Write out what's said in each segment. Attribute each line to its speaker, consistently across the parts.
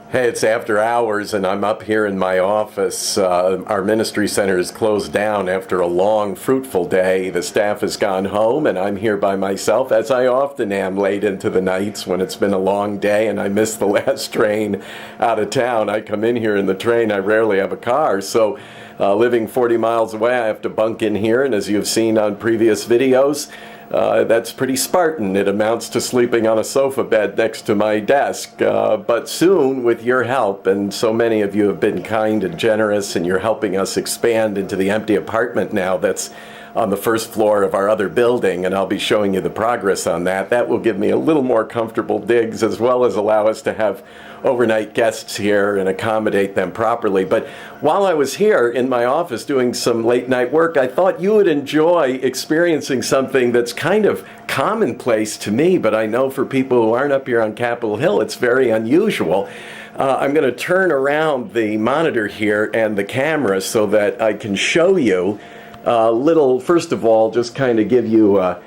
Speaker 1: Hey, it's after hours and I'm up here in my office. Our ministry center is closed down after a long, fruitful day. The staff has gone home and I'm here by myself, as I often am late into the nights when it's been a long day and I miss the last train out of town. I come in here in the train. I rarely have a car, so living 40 miles away, I have to bunk in here, and as you've seen on previous videos, that's pretty Spartan. It amounts to sleeping on a sofa bed next to my desk. But soon, with your help, and so many of you have been kind and generous, and you're helping us expand into the empty apartment now that's on the first floor of our other building, and I'll be showing you the progress on that. That will give me a little more comfortable digs, as well as allow us to have overnight guests here and accommodate them properly. But while I was here in my office doing some late night work, I thought you would enjoy experiencing something that's kind of commonplace to me, but I know for people who aren't up here on Capitol Hill, it's very unusual. I'm going to turn around the monitor here and the camera so that I can show you first of all, just kind of give you a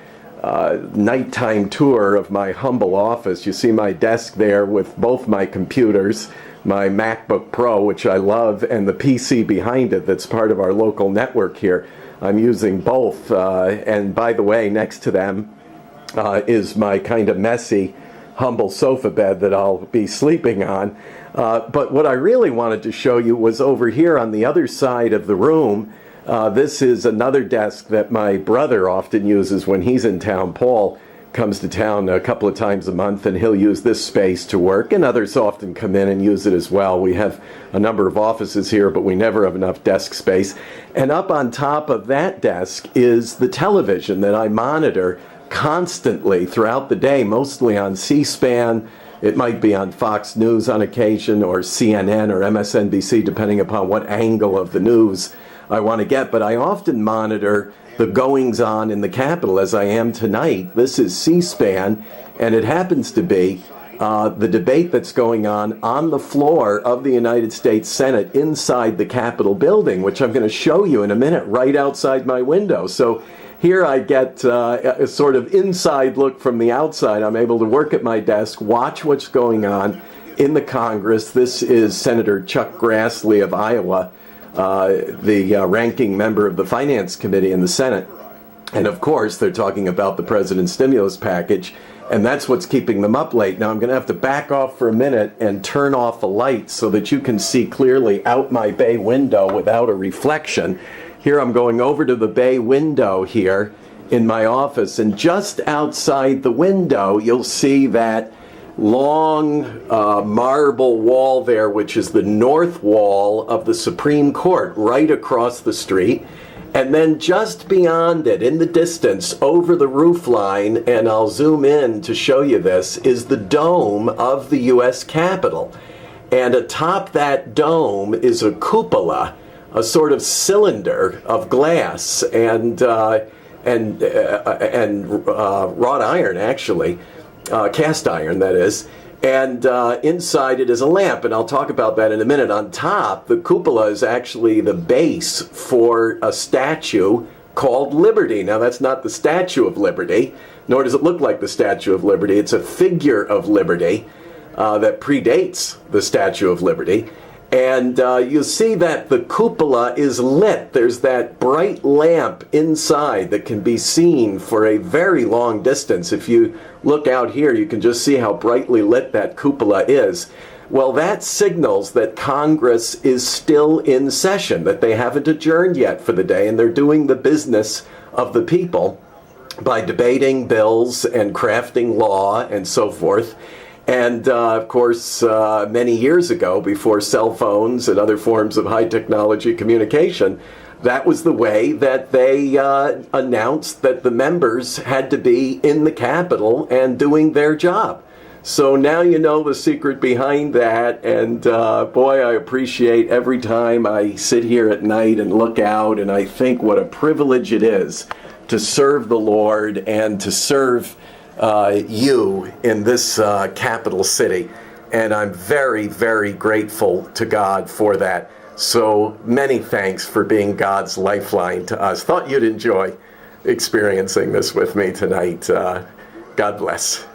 Speaker 1: nighttime tour of my humble office. You see my desk there with both my computers, my MacBook Pro, which I love, and the PC behind it that's part of our local network here. I'm using both, and by the way, next to them is my kind of messy, humble sofa bed that I'll be sleeping on. But what I really wanted to show you was over here on the other side of the room. This is another desk that my brother often uses when he's in town. Paul comes to town a couple of times a month, and he'll use this space to work, and others often come in and use it as well. We have a number of offices here, but we never have enough desk space. And up on top of that desk is the television that I monitor constantly throughout the day, mostly on C-SPAN. It might be on Fox News on occasion, or CNN or MSNBC, depending upon what angle of the news I want to get, but I often monitor the goings-on in the Capitol, as I am tonight. This is C-SPAN, and it happens to be the debate that's going on the floor of the United States Senate inside the Capitol building, which I'm going to show you in a minute right outside my window. So here I get a sort of inside look from the outside. I'm able to work at my desk, watch what's going on in the Congress. This is Senator Chuck Grassley of Iowa, the ranking member of the Finance Committee in the Senate. And of course, they're talking about the president's stimulus package, and that's what's keeping them up late. Now, I'm going to have to back off for a minute and turn off the lights so that you can see clearly out my bay window without a reflection. Here I'm going over to the bay window here in my office, and just outside the window, you'll see that long marble wall there, which is the north wall of the Supreme Court, right across the street. And then just beyond it, in the distance, over the roof line, and I'll zoom in to show you this, is the dome of the U.S. Capitol. And atop that dome is a cupola, a sort of cylinder of glass and wrought iron, actually. Cast iron, that is, and inside it is a lamp, and I'll talk about that in a minute. On top, the cupola is actually the base for a statue called Liberty. Now, that's not the Statue of Liberty, nor does it look like the Statue of Liberty. It's a figure of liberty that predates the Statue of Liberty. And you see that the cupola is lit. There's that bright lamp inside that can be seen for a very long distance. If you look out here, you can just see how brightly lit that cupola is. Well, that signals that Congress is still in session, that they haven't adjourned yet for the day, and they're doing the business of the people by debating bills and crafting law and so forth. And, of course, many years ago, before cell phones and other forms of high technology communication, that was the way that they announced that the members had to be in the Capitol and doing their job. So now you know the secret behind that, and boy, I appreciate every time I sit here at night and look out, and I think what a privilege it is to serve the Lord and to serve you in this capital city, and I'm very, very grateful to God for that. So many thanks for being God's lifeline to us. Thought you'd enjoy experiencing this with me tonight. God bless.